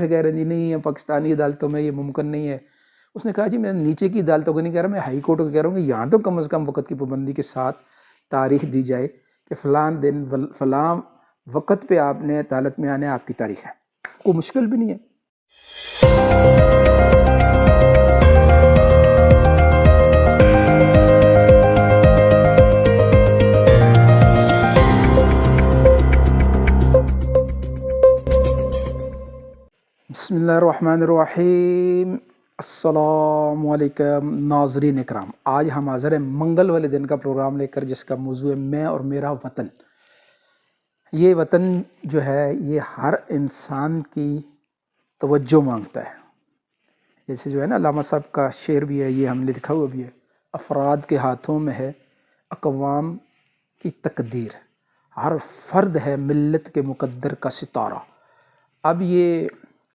کہہ رہے ہیں نہیں پاکستانی عدالتوں میں یہ ممکن نہیں ہے. اس نے کہا جی میں نیچے کی عدالتوں کو نہیں کہہ رہا, میں ہائی کورٹ کو کہہ رہا ہوں کہ یہاں تو کم از کم وقت کی پابندی کے ساتھ تاریخ دی جائے کہ فلاں دن فلاں وقت پہ آپ نے عدالت میں آنے, آپ کی تاریخ ہے. کوئی مشکل بھی نہیں ہے. بسم اللہ الرحمن الرحیم. السلام علیکم ناظرین اکرام. آج ہم حاضر ہیں منگل والے دن کا پروگرام لے کر, جس کا موضوع ہے میں اور میرا وطن. یہ وطن جو ہے یہ ہر انسان کی توجہ مانگتا ہے. جیسے جو ہے نا علامہ صاحب کا شعر بھی ہے, یہ ہم نے لکھا ہوا بھی ہے, افراد کے ہاتھوں میں ہے اقوام کی تقدیر, ہر فرد ہے ملت کے مقدر کا ستارہ. اب یہ